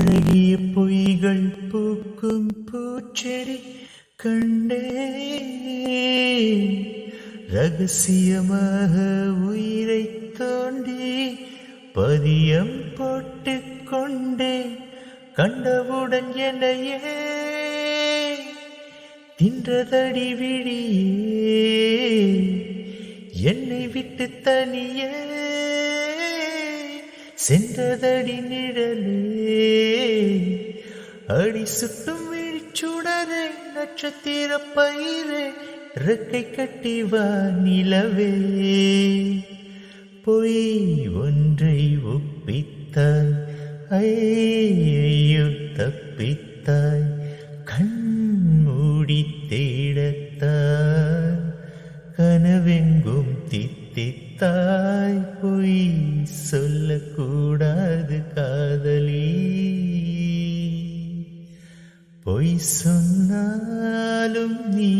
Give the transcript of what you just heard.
அழகிய பொய்கள் பூக்கும் பூச்செடி கண்டே ரகசியமாக உயிரை தோண்டி பதியம் போட்டு கொண்டே கண்டவுடன் என்னையே தின்றதடி விழியே என்னை விட்டு தனியே சென்றதடி நிழலே அடி சுட்டும் விழிச்சுடரே நட்சத்திர பயிரே ரெக்கை கட்டி வா நிலவே பொய் ஒன்றை ஒப்பித்தாய் ஐயோ தப்பித்தாய் கண் மூடி தேடத்தாய் கனவெங்கும் தித்தித்தாய் பொய் சொல்லக்கூடாது காதலி பொய் சொன்னாலும் நீ